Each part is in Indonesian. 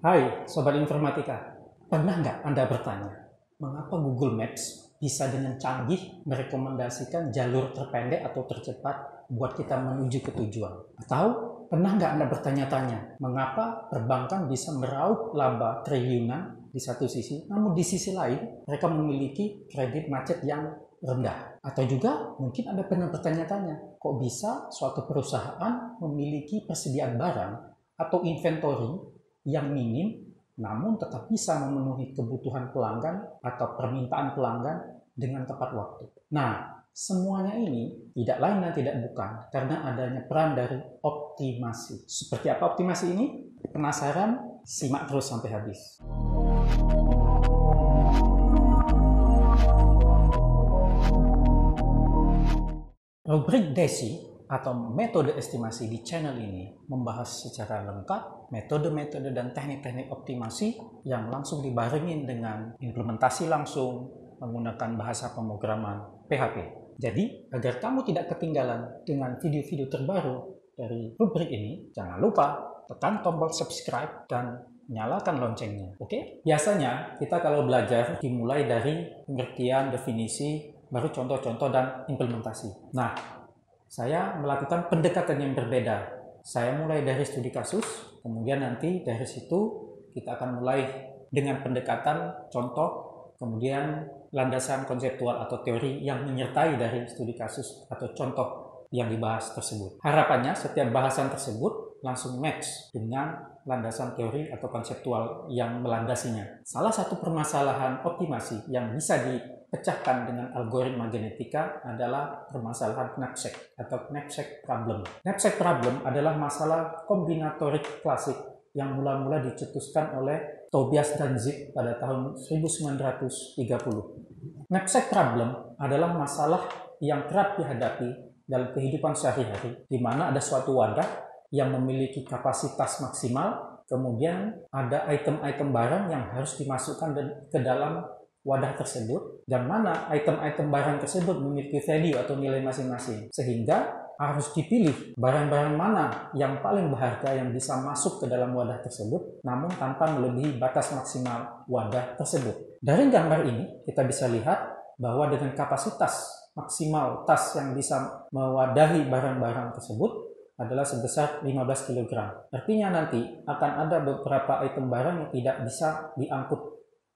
Hai Sobat Informatika, pernah nggak Anda bertanya, mengapa Google Maps bisa dengan canggih merekomendasikan jalur terpendek atau tercepat buat kita menuju ke tujuan? Atau pernah nggak Anda bertanya-tanya, mengapa perbankan bisa meraup laba triliunan di satu sisi, namun di sisi lain mereka memiliki kredit macet yang rendah? Atau juga mungkin Anda pernah bertanya-tanya, kok bisa suatu perusahaan memiliki persediaan barang atau inventory yang minim, namun tetap bisa memenuhi kebutuhan pelanggan atau permintaan pelanggan dengan tepat waktu. Nah, semuanya ini tidak lain dan tidak bukan karena adanya peran dari optimasi. Seperti apa optimasi ini? Penasaran? Simak terus sampai habis. Rubrik DESI atau metode estimasi di channel ini membahas secara lengkap metode-metode dan teknik-teknik optimasi yang langsung dibarengin dengan implementasi langsung menggunakan bahasa pemrograman PHP. Jadi, agar kamu tidak ketinggalan dengan video-video terbaru dari rubrik ini, jangan lupa tekan tombol subscribe dan nyalakan loncengnya. Oke? Biasanya kita kalau belajar dimulai dari pengertian, definisi, baru contoh-contoh dan implementasi. Nah, saya melakukan pendekatan yang berbeda. Saya mulai dari studi kasus, kemudian nanti dari situ kita akan mulai dengan pendekatan contoh, kemudian landasan konseptual atau teori yang menyertai dari studi kasus atau contoh yang dibahas tersebut. Harapannya setiap bahasan tersebut langsung match dengan landasan teori atau konseptual yang melandasinya. Salah satu permasalahan optimasi yang bisa dipecahkan dengan algoritma genetika adalah permasalahan knapsack atau knapsack problem. Knapsack problem adalah masalah kombinatorik klasik yang mula-mula dicetuskan oleh Tobias dan Zip pada tahun 1930. Knapsack problem adalah masalah yang kerap dihadapi dalam kehidupan sehari-hari, di mana ada suatu wadah yang memiliki kapasitas maksimal, kemudian ada item-item barang yang harus dimasukkan ke dalam wadah tersebut, dan mana item-item barang tersebut memiliki value atau nilai masing-masing, sehingga harus dipilih barang-barang mana yang paling berharga yang bisa masuk ke dalam wadah tersebut, namun tanpa melebihi batas maksimal wadah tersebut. Dari gambar ini kita bisa lihat bahwa dengan kapasitas maksimal tas yang bisa mewadahi barang-barang tersebut adalah sebesar 15 kg. Artinya nanti akan ada beberapa item barang yang tidak bisa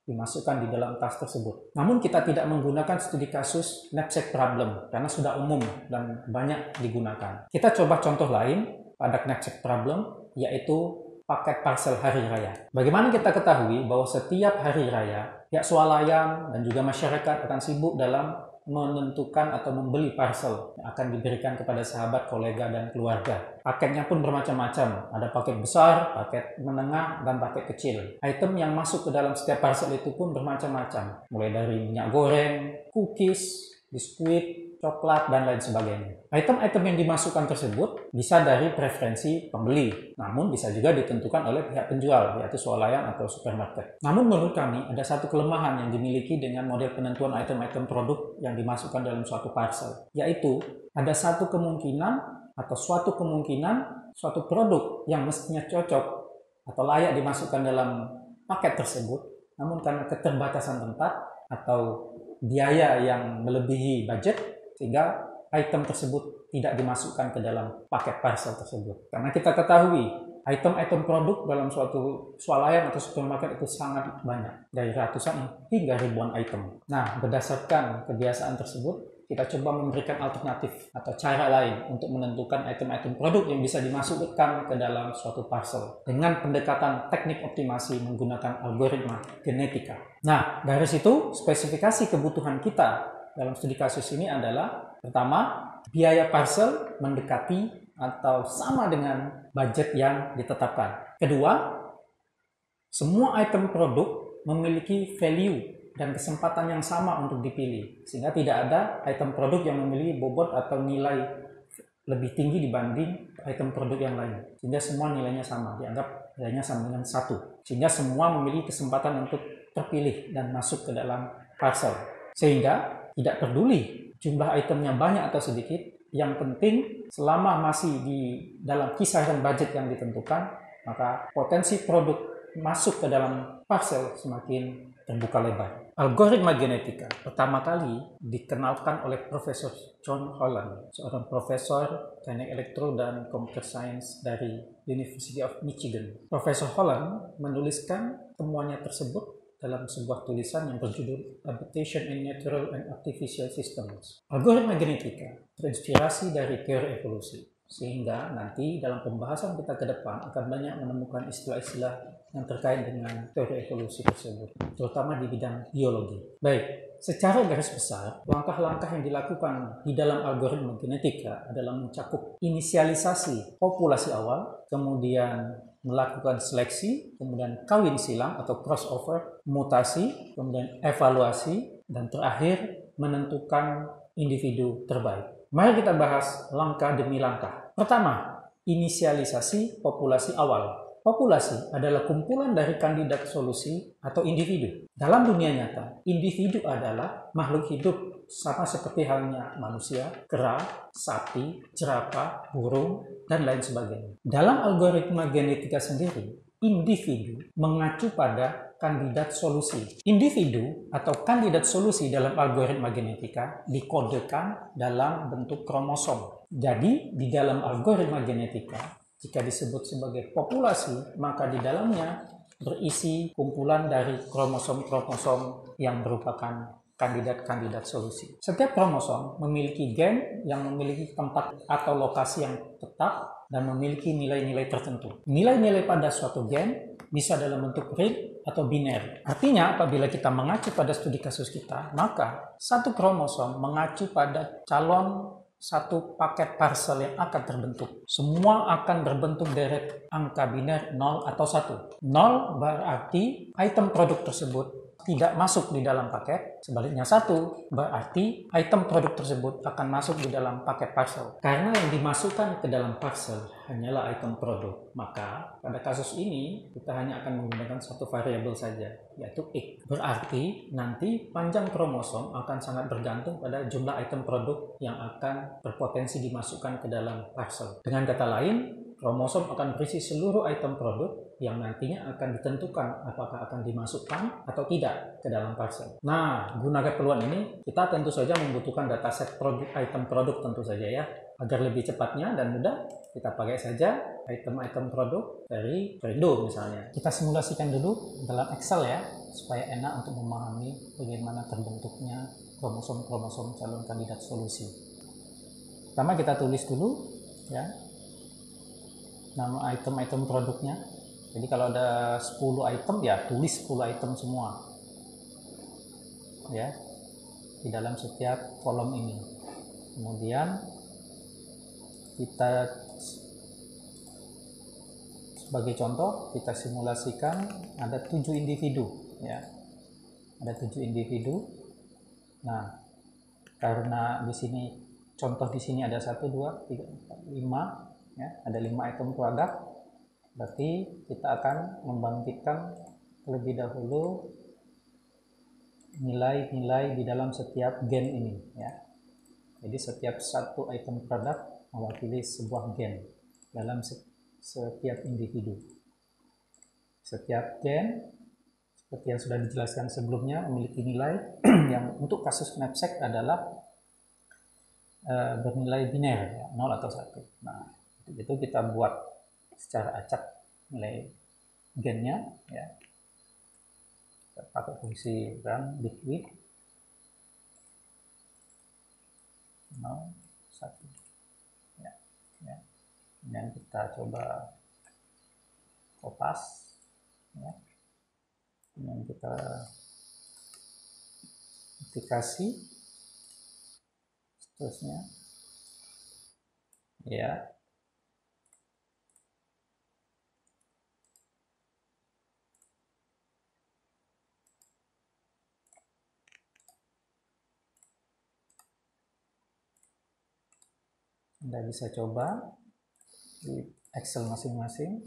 dimasukkan di dalam tas tersebut. Namun kita tidak menggunakan studi kasus knapsack problem karena sudah umum dan banyak digunakan. Kita coba contoh lain pada knapsack problem, yaitu paket parcel hari raya. Bagaimana kita ketahui bahwa setiap hari raya pihak swalayan dan juga masyarakat akan sibuk dalam menentukan atau membeli parcel yang akan diberikan kepada sahabat, kolega, dan keluarga. Paketnya pun bermacam-macam. Ada paket besar, paket menengah, dan paket kecil. Item yang masuk ke dalam setiap parcel itu pun bermacam-macam. Mulai dari minyak goreng, cookies, biskuit, coklat, dan lain sebagainya. Item-item yang dimasukkan tersebut bisa dari preferensi pembeli, namun bisa juga ditentukan oleh pihak penjual, yaitu swalayan atau supermarket. Namun menurut kami ada satu kelemahan yang dimiliki dengan model penentuan item-item produk yang dimasukkan dalam suatu parcel, yaitu ada suatu produk yang mestinya cocok atau layak dimasukkan dalam paket tersebut, namun karena keterbatasan tempat atau biaya yang melebihi budget, sehingga item tersebut tidak dimasukkan ke dalam paket parcel tersebut. Karena kita ketahui item-item produk dalam suatu swalayan atau supermarket itu sangat banyak, dari ratusan hingga ribuan item. Nah, berdasarkan kebiasaan tersebut, kita coba memberikan alternatif atau cara lain untuk menentukan item-item produk yang bisa dimasukkan ke dalam suatu parcel dengan pendekatan teknik optimasi menggunakan algoritma genetika. Nah, dari situ spesifikasi kebutuhan kita dalam studi kasus ini adalah, pertama, biaya parcel mendekati atau sama dengan budget yang ditetapkan. Kedua, semua item produk memiliki value dan kesempatan yang sama untuk dipilih, sehingga tidak ada item produk yang memiliki bobot atau nilai lebih tinggi dibanding item produk yang lain, sehingga semua nilainya sama, dianggap nilainya sama dengan 1, sehingga semua memiliki kesempatan untuk terpilih dan masuk ke dalam parcel, sehingga tidak peduli jumlah itemnya banyak atau sedikit, yang penting selama masih di dalam kisaran budget yang ditentukan, maka potensi produk masuk ke dalam parsel semakin terbuka lebar. Algoritma genetika pertama kali dikenalkan oleh Profesor John Holland, seorang profesor teknik elektro dan computer science dari University of Michigan. Profesor Holland menuliskan temuannya tersebut dalam sebuah tulisan yang berjudul Adaptation in Natural and Artificial Systems. Algoritma genetika terinspirasi dari teori evolusi, sehingga nanti dalam pembahasan kita ke depan akan banyak menemukan istilah-istilah yang terkait dengan teori evolusi tersebut, terutama di bidang biologi. Baik, secara garis besar, langkah-langkah yang dilakukan di dalam algoritma genetika adalah mencakup inisialisasi populasi awal, kemudian melakukan seleksi, kemudian kawin silang atau crossover, mutasi, kemudian evaluasi, dan terakhir menentukan individu terbaik. Mari kita bahas langkah demi langkah. Pertama, inisialisasi populasi awal. Populasi adalah kumpulan dari kandidat solusi atau individu. Dalam dunia nyata, individu adalah makhluk hidup sama seperti halnya manusia, kera, sapi, jerapah, burung, dan lain sebagainya. Dalam algoritma genetika sendiri, individu mengacu pada kandidat solusi. Individu atau kandidat solusi dalam algoritma genetika dikodekan dalam bentuk kromosom. Jadi, di dalam algoritma genetika, jika disebut sebagai populasi, maka di dalamnya berisi kumpulan dari kromosom-kromosom yang merupakan kandidat-kandidat solusi. Setiap kromosom memiliki gen yang memiliki tempat atau lokasi yang tetap dan memiliki nilai-nilai tertentu. Nilai-nilai pada suatu gen bisa dalam bentuk real atau biner. Artinya, apabila kita mengacu pada studi kasus kita, maka satu kromosom mengacu pada calon satu paket parsel yang akan terbentuk. Semua akan berbentuk deret angka biner 0 atau 1. 0 berarti item produk tersebut tidak masuk di dalam paket. Sebaliknya 1 berarti item produk tersebut akan masuk di dalam paket parcel. Karena yang dimasukkan ke dalam parcel hanyalah item produk, maka pada kasus ini kita hanya akan menggunakan satu variabel saja, yaitu X. Berarti nanti panjang kromosom akan sangat bergantung pada jumlah item produk yang akan berpotensi dimasukkan ke dalam parcel. Dengan kata lain, kromosom akan berisi seluruh item produk yang nantinya akan ditentukan apakah akan dimasukkan atau tidak ke dalam parcel. Nah, guna keperluan ini, kita tentu saja membutuhkan dataset produk, item produk tentu saja ya. Agar lebih cepatnya dan mudah, kita pakai saja item-item produk dari Perindo misalnya. Kita simulasikan dulu dalam Excel ya, supaya enak untuk memahami bagaimana terbentuknya kromosom-kromosom calon kandidat solusi. Pertama kita tulis dulu ya, nama item-item produknya. Jadi kalau ada 10 item ya tulis 10 item semua ya di dalam setiap kolom ini. Kemudian kita sebagai contoh kita simulasikan ada 7 individu ya. Ada 7 individu. Nah, karena di sini contoh di sini ada 1 2 3 4 5 ya, ada 5 item produk. Berarti kita akan membangkitkan terlebih dahulu nilai-nilai di dalam setiap gen ini ya. Jadi setiap satu item produk mewakili sebuah gen dalam setiap individu. Setiap gen seperti yang sudah dijelaskan sebelumnya memiliki nilai yang untuk kasus knapsack adalah bernilai biner ya, 0 atau 1. Nah, itu kita buat secara acak nilai gennya ya, kita pakai fungsi run liquid 0 1 ya, ya. Dan kita coba kopas ya, kemudian kita aplikasi seterusnya ya. Anda bisa coba di Excel masing-masing.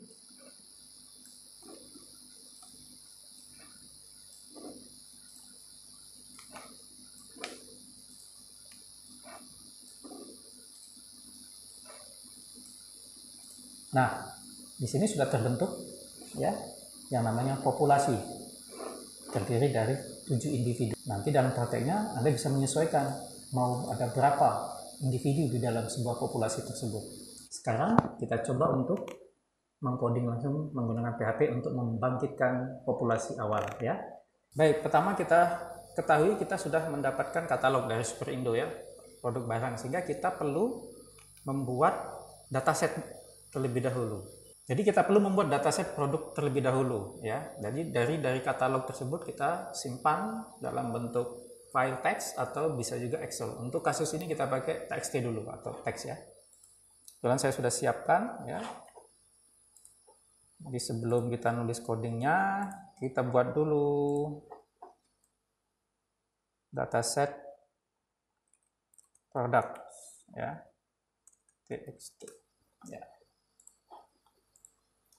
Nah, di sini sudah terbentuk ya yang namanya populasi, terdiri dari 7 individu. Nanti dalam prakteknya Anda bisa menyesuaikan mau ada berapa individu di dalam sebuah populasi tersebut. Sekarang kita coba untuk mengcoding langsung menggunakan PHP untuk membangkitkan populasi awal ya. Baik, pertama kita ketahui kita sudah mendapatkan katalog dari Superindo ya, produk barang, sehingga kita perlu membuat dataset terlebih dahulu. Jadi kita perlu membuat dataset produk terlebih dahulu ya. Jadi dari katalog tersebut kita simpan dalam bentuk file teks atau bisa juga Excel. Untuk kasus ini kita pakai txt dulu atau teks ya. Kebetulan saya sudah siapkan ya. Jadi sebelum kita nulis codingnya, kita buat dulu dataset produk ya, txt ya.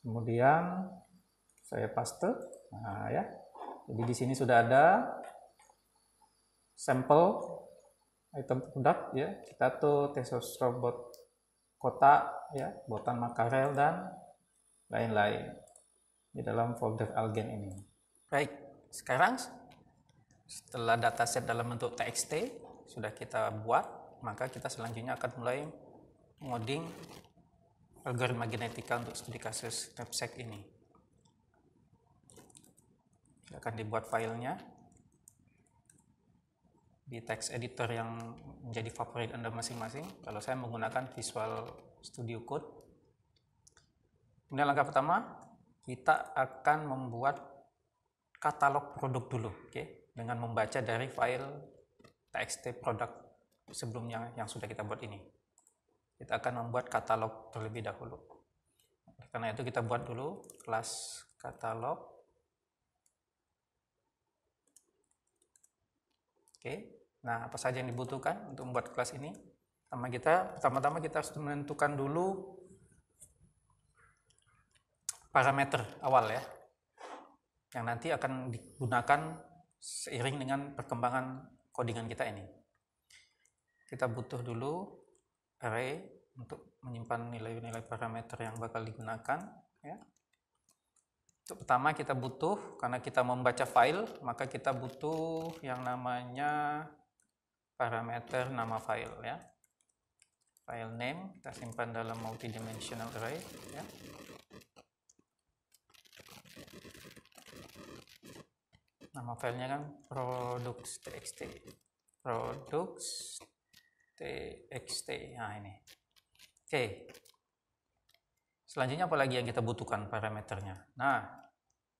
Kemudian saya paste. Nah ya. Jadi di sini sudah ada sampel item produk ya, Citato, Tesos Robot Kota ya, Botan Makarel dan lain-lain di dalam folder Algen ini. Baik, sekarang setelah dataset dalam bentuk txt sudah kita buat, maka kita selanjutnya akan mulai ngoding algoritma genetika untuk studi kasus knapsack ini. Akan dibuat filenya di text editor yang menjadi favorit Anda masing-masing. Kalau saya menggunakan Visual Studio Code. Kemudian langkah pertama, kita akan membuat katalog produk dulu, oke? Dengan membaca dari file txt produk sebelumnya yang sudah kita buat ini. Kita akan membuat katalog terlebih dahulu. Karena itu kita buat dulu kelas katalog. Oke. Nah, apa saja yang dibutuhkan untuk membuat kelas ini? Pertama-tama kita harus menentukan dulu parameter awal ya, yang nanti akan digunakan seiring dengan perkembangan codingan kita ini. Kita butuh dulu array untuk menyimpan nilai-nilai parameter yang bakal digunakan ya. Untuk pertama kita butuh, karena kita membaca file, maka kita butuh yang namanya parameter nama file ya. File name kita simpan dalam multidimensional array ya. Nama filenya kan products.txt. Products.txt. Nah ini. Oke. Selanjutnya apa lagi yang kita butuhkan parameternya? Nah,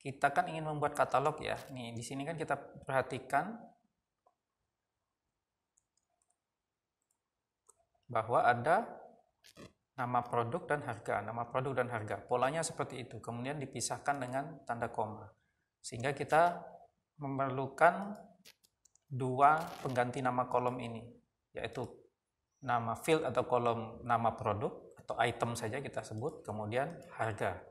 kita kan ingin membuat katalog ya. Nih, di sini kan kita perhatikan bahwa ada nama produk dan harga. Nama produk dan harga. Polanya seperti itu. Kemudian dipisahkan dengan tanda koma. Sehingga kita memerlukan dua pengganti nama kolom ini, yaitu nama field atau kolom nama produk atau item saja kita sebut, kemudian harga.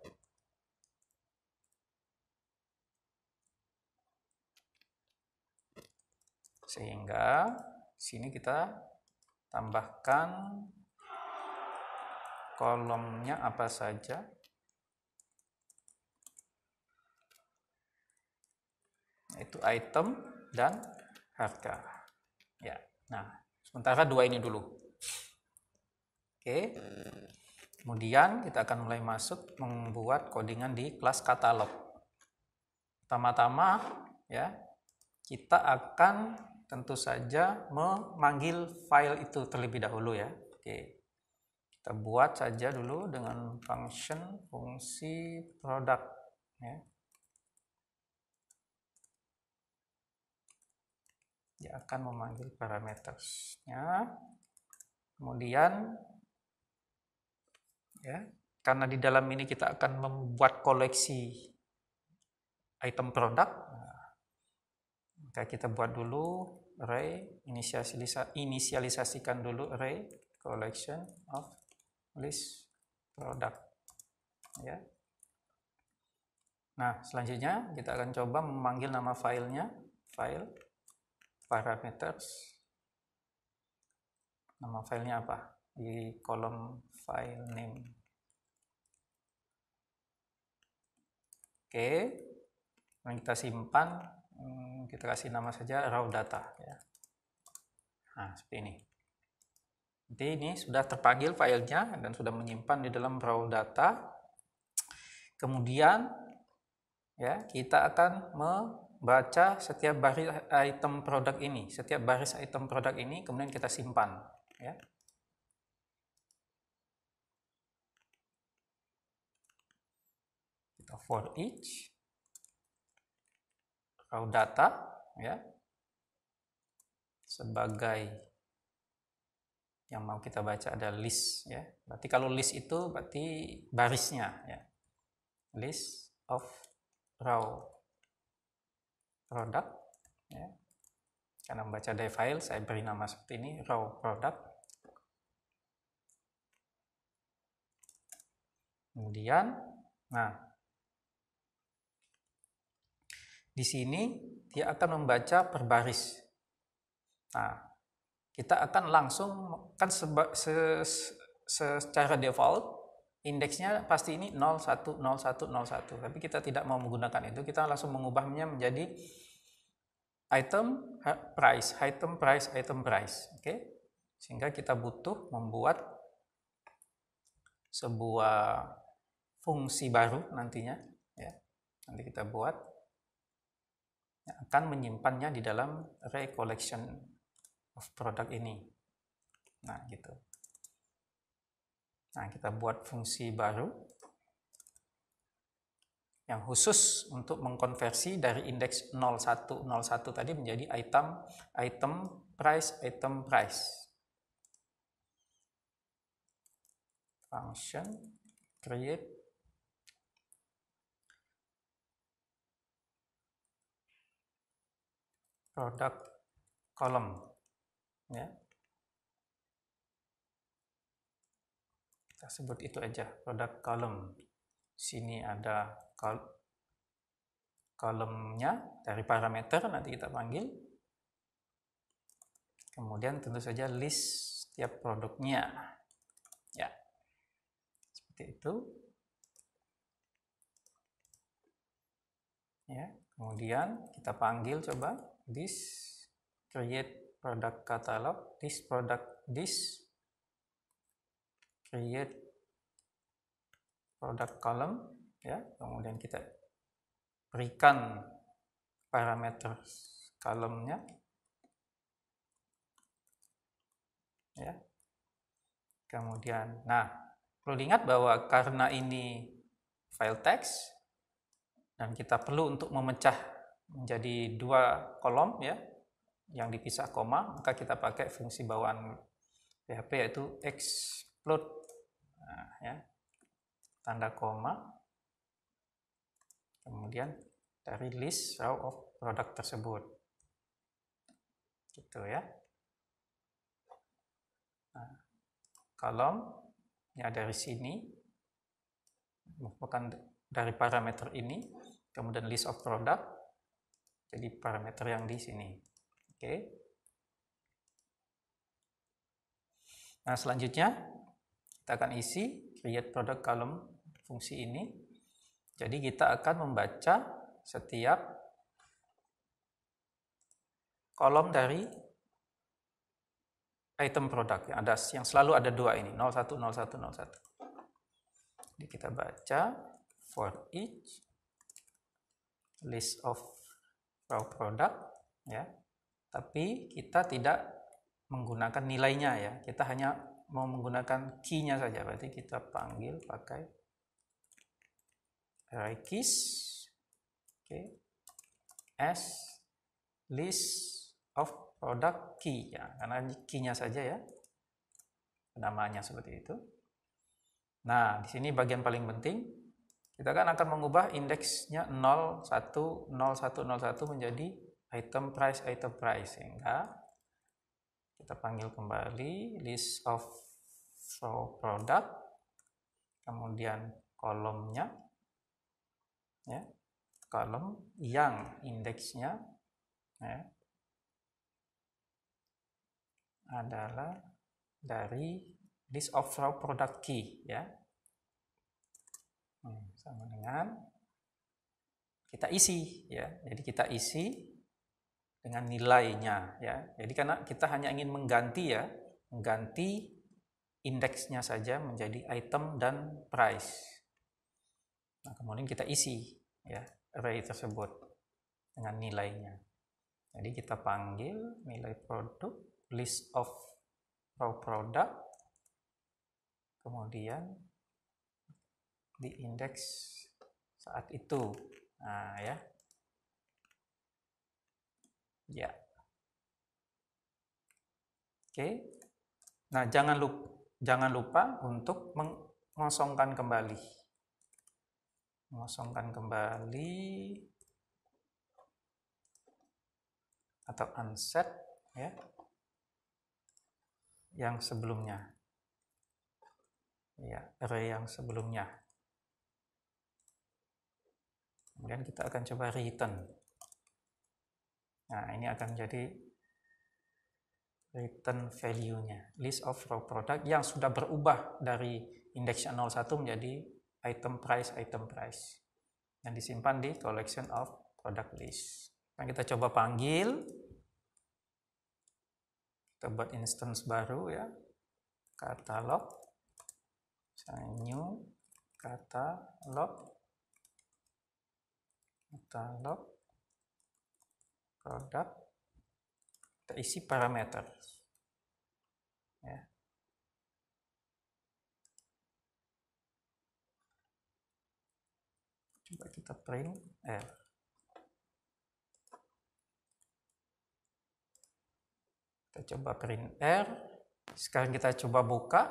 Sehingga sini kita tambahkan kolomnya apa saja. Itu item dan harga. Ya. Nah, sementara dua ini dulu. Oke. Kemudian kita akan mulai masuk membuat codingan di kelas katalog. Pertama-tama ya, kita akan tentu saja memanggil file itu terlebih dahulu ya. Oke. Kita buat saja dulu dengan fungsi produk ya. Dia akan memanggil parametersnya. Kemudian ya, karena di dalam ini kita akan membuat koleksi item produk, maka kita buat dulu array, inisialisasikan dulu array collection of list product ya. Nah, selanjutnya kita akan coba memanggil nama filenya, file parameters. Nama filenya apa? Di kolom file name. Oke, yang kita simpan, kita kasih nama saja raw data ya. Nah, seperti ini. Jadi ini sudah terpanggil filenya dan sudah menyimpan di dalam raw data. Kemudian ya, kita akan membaca setiap baris item produk ini, kemudian kita simpan ya. Kita for each raw data ya, sebagai yang mau kita baca ada list ya. Berarti kalau list itu berarti barisnya ya. List of raw product ya. Karena membaca dari file saya beri nama seperti ini, raw product. Kemudian nah, di sini dia akan membaca per baris. Nah, kita akan langsung kan secara default indeksnya pasti ini 01, 01, 01. Tapi kita tidak mau menggunakan itu, kita langsung mengubahnya menjadi item price, item price, item price. Oke. Sehingga kita butuh membuat sebuah fungsi baru nantinya ya. Nanti kita buat yang akan menyimpannya di dalam array collection of product ini. Nah, gitu. Nah, kita buat fungsi baru yang khusus untuk mengkonversi dari indeks 0101 tadi menjadi item price. Function create product column ya. Kita sebut itu aja, product column. Sini ada kolomnya dari parameter, nanti kita panggil. Kemudian tentu saja list setiap produknya. Ya. Seperti itu. Ya, kemudian kita panggil coba this create product catalog, this create product column ya, kemudian kita berikan parameter kolomnya ya. Kemudian nah, perlu diingat bahwa karena ini file text dan kita perlu untuk memecah menjadi dua kolom ya yang dipisah koma, maka kita pakai fungsi bawaan PHP yaitu explode. Nah, ya, tanda koma, kemudian dari list row of product tersebut, gitu ya. Nah, kolomnya dari sini, bukan dari parameter ini, kemudian list of product, jadi parameter yang di sini. Oke. Nah, selanjutnya kita akan isi create product column fungsi ini. Jadi kita akan membaca setiap kolom dari item produk yang selalu ada dua ini, 01, 01, 01. Jadi kita baca for each list of raw product ya. Tapi kita tidak menggunakan nilainya ya. Kita hanya mau menggunakan key-nya saja. Berarti kita panggil pakai array keys. Oke. As list of product key ya, karena key-nya saja ya. Namanya seperti itu. Nah, di sini bagian paling penting, kita kan akan mengubah indeksnya 01, 01, 01 menjadi item price, sehingga kita panggil kembali list of raw product, kemudian kolomnya, ya, kolom yang indeksnya ya, adalah dari list of raw product key ya, sama dengan kita isi ya. Jadi kita isi dengan nilainya ya. Jadi karena kita hanya ingin mengganti indeksnya saja menjadi item dan price. Nah, kemudian kita isi ya array tersebut dengan nilainya. Jadi kita panggil nilai produk list of raw product, kemudian di indeks saat itu. Nah, ya. Ya. Oke. Nah, jangan lupa untuk mengosongkan kembali. Mengosongkan kembali atau unset ya. Yang sebelumnya. Ya, array yang sebelumnya. Kemudian kita akan coba return. Nah, ini akan jadi return value-nya. List of raw product yang sudah berubah dari indeksnya 01 menjadi item price. Dan disimpan di collection of product list. Nah, kita coba panggil. Kita buat instance baru ya. Katalog. New katalog. Katalog produk. Kita isi parameter ya. Coba kita print R. Kita coba print R. Sekarang kita coba buka,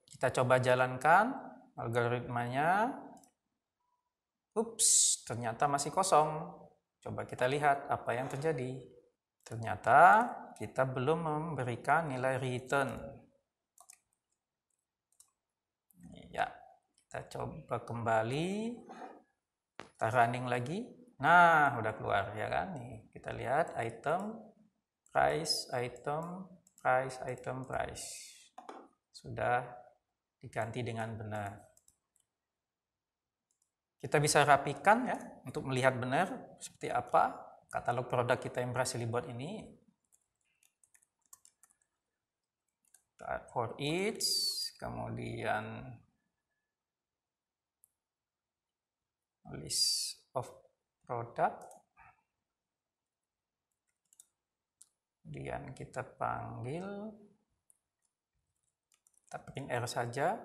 kita coba jalankan algoritmanya. Ups, ternyata masih kosong. Coba kita lihat apa yang terjadi. Ternyata kita belum memberikan nilai return. Ya, kita coba kembali. Kita running lagi. Nah, udah keluar ya kan? Nih, kita lihat item, price. Sudah diganti dengan benar. Kita bisa rapikan ya untuk melihat benar seperti apa katalog produk kita yang berhasil dibuat ini. For each, kemudian list of product, kemudian kita panggil, kita print R saja,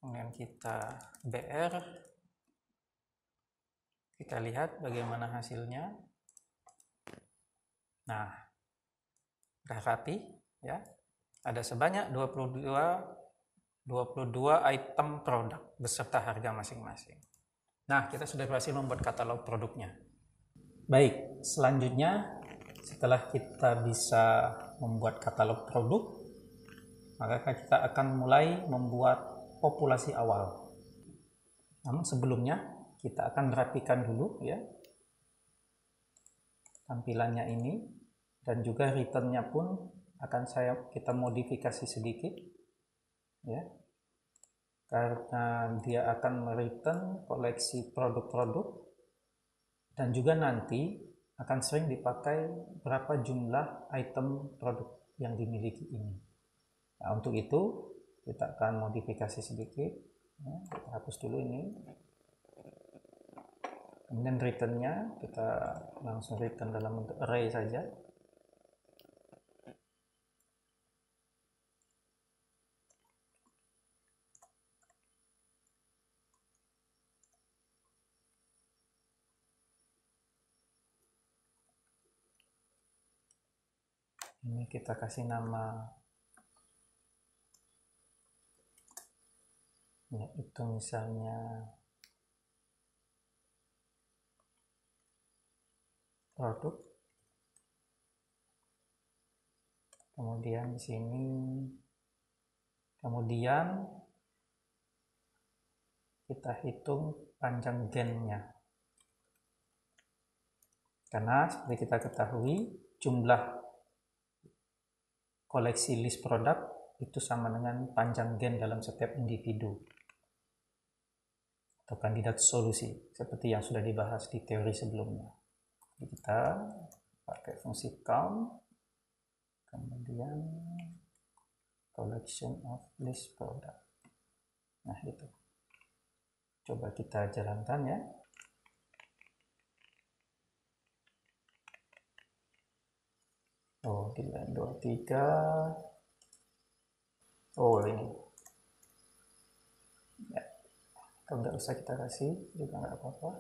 kemudian kita BR, kita lihat bagaimana hasilnya. Nah, udah rapi ya. Ada sebanyak 22 item produk beserta harga masing-masing. Nah, kita sudah berhasil membuat katalog produknya. Baik, selanjutnya setelah kita bisa membuat katalog produk, maka kita akan mulai membuat populasi awal. Namun sebelumnya kita akan merapikan dulu ya tampilannya ini, dan juga returnnya pun akan kita modifikasi sedikit ya, karena dia akan mereturn koleksi produk-produk dan juga nanti akan sering dipakai berapa jumlah item produk yang dimiliki ini. Nah, untuk itu kita akan modifikasi sedikit ya, kita hapus dulu ini, kemudian returnnya kita langsung return dalam bentuk array saja. Ini kita kasih nama ya, itu misalnya produk. Kemudian di sini kemudian kita hitung panjang gennya. Karena seperti kita ketahui jumlah koleksi list produk itu sama dengan panjang gen dalam setiap individu. atau kandidat solusi seperti yang sudah dibahas di teori sebelumnya. Jadi kita pakai fungsi count, kemudian collection of list product. Nah itu, coba kita jalankan ya. Oh, di line 23. Oh, ini. Ya, kalau nggak usah kita kasih juga nggak apa-apa.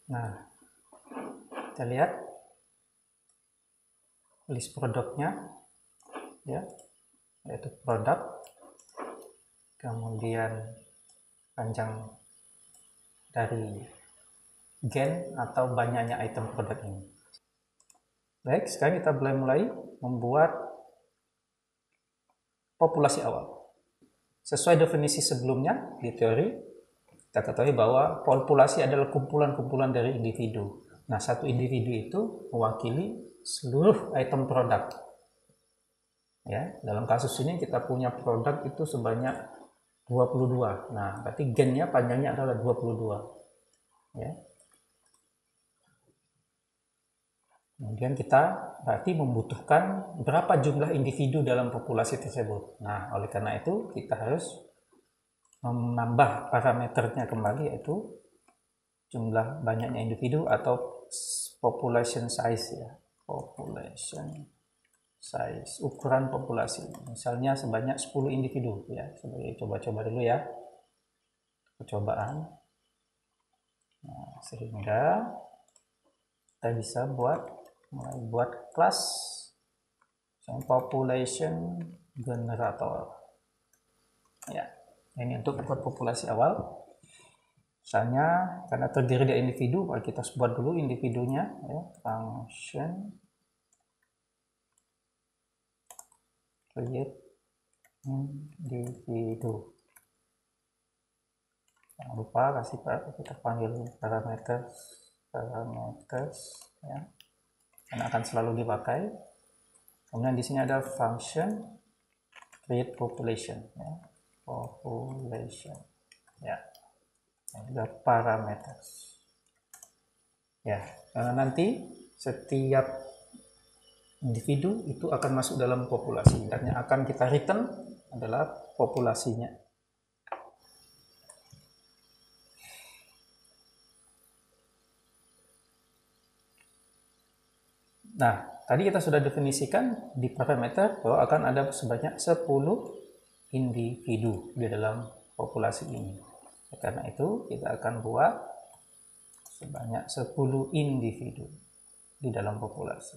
Nah, kita lihat list produknya, ya, yaitu produk, kemudian panjang dari gen atau banyaknya item produk ini. Baik, sekarang kita mulai membuat populasi awal. Sesuai definisi sebelumnya di teori, kita ketahui bahwa populasi adalah kumpulan-kumpulan dari individu. Nah, satu individu itu mewakili seluruh item produk. Ya, dalam kasus ini kita punya produk itu sebanyak 22. Nah, berarti gennya panjangnya adalah 22. Ya. Kemudian kita berarti membutuhkan berapa jumlah individu dalam populasi tersebut. Nah, oleh karena itu kita harus menambah parameternya kembali, yaitu jumlah banyaknya individu atau population size ya. Population size, ukuran populasi. Misalnya sebanyak 10 individu ya. Sebagai coba-coba dulu ya. Percobaan. Nah, sehingga kita bisa mulai buat kelas population generator. Ya, ini untuk buat populasi awal. Misalnya karena terdiri dari individu, maka kita buat dulu individunya ya, function create individu. Jangan lupa kita panggil parameters ya, karena akan selalu dipakai. Kemudian di sini ada function create population ya, population ya, dan juga parameters ya, karena nanti setiap individu itu akan masuk dalam populasi dan yang akan kita return adalah populasinya. Nah, tadi kita sudah definisikan di parameter bahwa akan ada sebanyak 10 individu di dalam populasi ini. Karena itu kita akan buat sebanyak 10 individu di dalam populasi.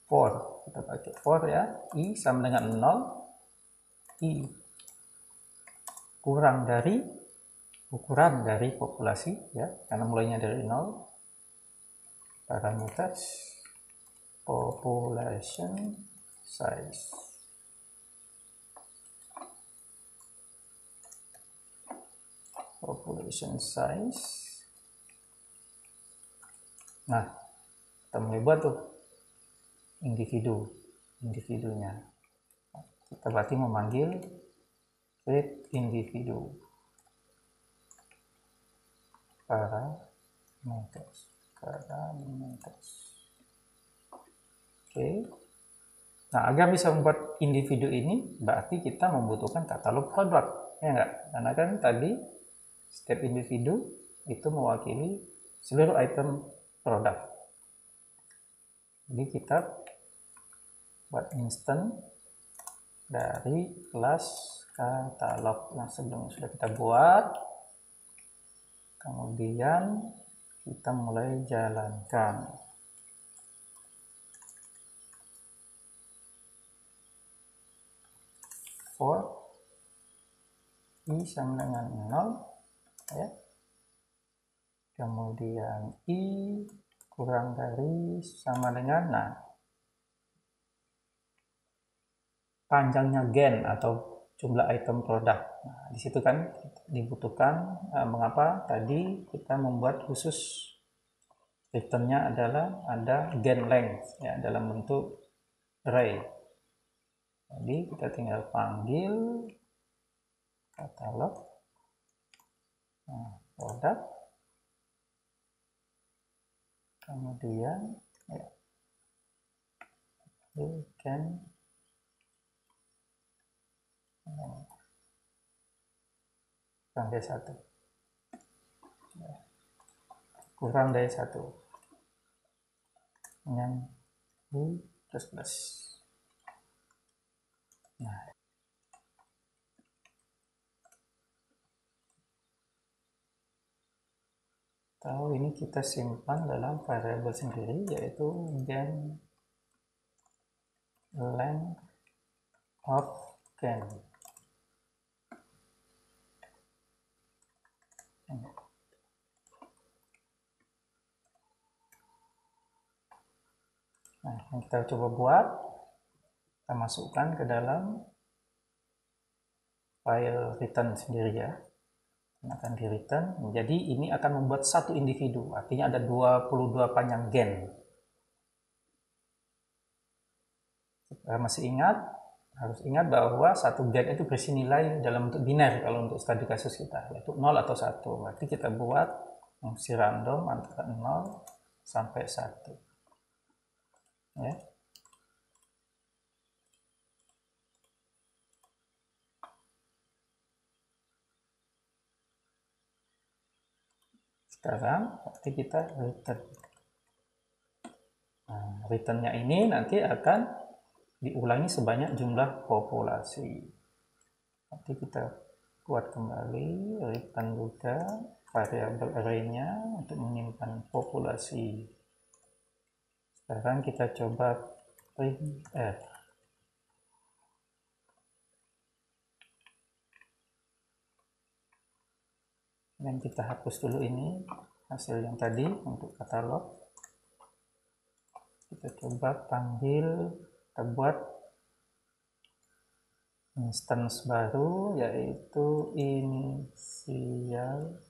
For, kita pakai for ya, I sama dengan 0, I kurang dari ukuran dari populasi ya, karena mulainya dari 0, parameters population size. Population size. Nah, kita mulai buat tuh individunya. Kita berarti memanggil create individu parameters. Oke. Nah, agar bisa membuat individu ini berarti kita membutuhkan katalog produk, ya enggak? Karena kan tadi setiap individu itu mewakili seluruh item produk. Jadi kita buat instant dari kelas katalog yang sebelumnya sudah kita buat. Kemudian kita mulai jalankan. For I sama dengan 0 ya. Kemudian I kurang dari sama dengan, nah, panjangnya gen atau jumlah item produk. Nah, di situ kan dibutuhkan mengapa tadi kita membuat khusus returnnya adalah ada gen length ya, dalam bentuk array Jadi kita tinggal panggil katalog, produk, kemudian ya, you can kurang dari satu, kurang dari satu, dengan plus plus. Nah, atau ini kita simpan dalam variabel sendiri, yaitu gen length of gen. Nah, yang kita coba buat, kita masukkan ke dalam file return sendiri ya. Akan di return. Jadi ini akan membuat satu individu, artinya ada 22 panjang gen. Masih ingat? Harus ingat bahwa satu gen itu berisi nilai dalam bentuk biner kalau untuk studi kasus kita, yaitu 0 atau 1. Berarti kita buat fungsi random antara 0 sampai 1. Ya. Sekarang berarti kita return. Nah, returnnya ini nanti akan diulangi sebanyak jumlah populasi. Nanti kita buat kembali return juga variabel array-nya untuk menyimpan populasi. Sekarang kita coba printf. Dan kita hapus dulu ini hasil yang tadi untuk katalog. Kita coba panggil, kita buat instance baru, yaitu initial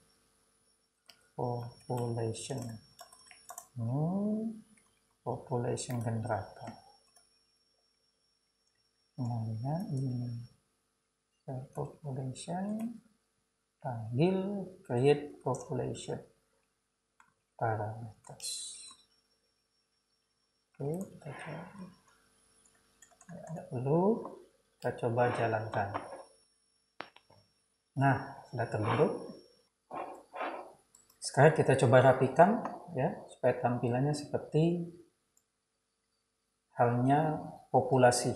population. Population generator. Kemudian ini population, panggil create population parameters. Oke, kita coba. Ya, dulu kita coba jalankan. Nah, sudah terbentuk. Sekarang kita coba rapikan ya, supaya tampilannya seperti halnya populasi.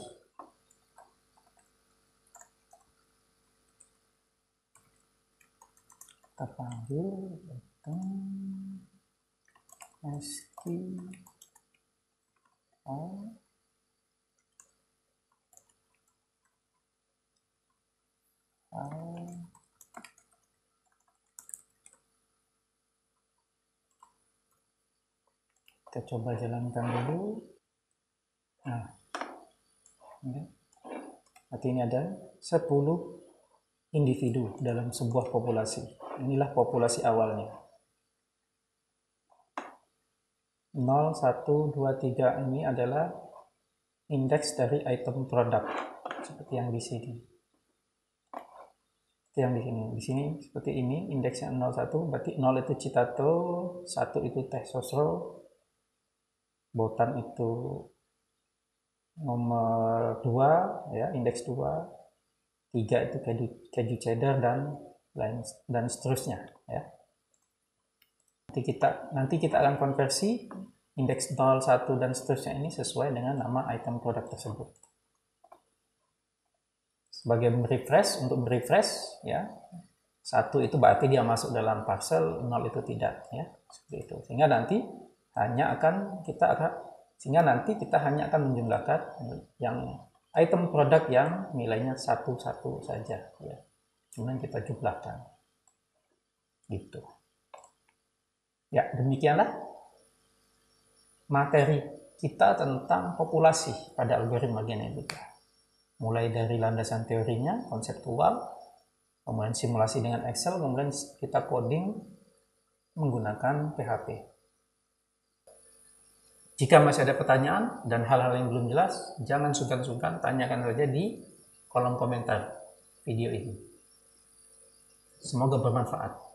Kita panggil kita coba jalankan dulu. Nah, berarti ini ada 10 individu dalam sebuah populasi. Inilah populasi awalnya. 0, 1, 2, 3 ini adalah indeks dari item produk, seperti yang di sini. Seperti yang di sini. Di sini seperti ini, indeksnya 0, 1, berarti 0 itu citato, 1 itu teh sosro, botan itu nomor 2 ya, indeks 2, 3 itu keju cheddar dan seterusnya ya. Nanti kita akan konversi indeks 0, 1 dan seterusnya ini sesuai dengan nama item produk tersebut. Sebagai untuk refresh ya, 1 itu berarti dia masuk dalam parcel, 0 itu tidak ya, seperti itu. Sehingga nanti kita hanya akan menjumlahkan yang item produk yang nilainya 1 saja ya. Kemudian kita jumlahkan. Gitu. Ya, demikianlah materi kita tentang populasi pada algoritma genetika. Mulai dari landasan teorinya, konseptual, kemudian simulasi dengan Excel, kemudian kita coding menggunakan PHP. Jika masih ada pertanyaan dan hal-hal yang belum jelas, jangan sungkan-sungkan tanyakan saja di kolom komentar video ini. Semoga bermanfaat.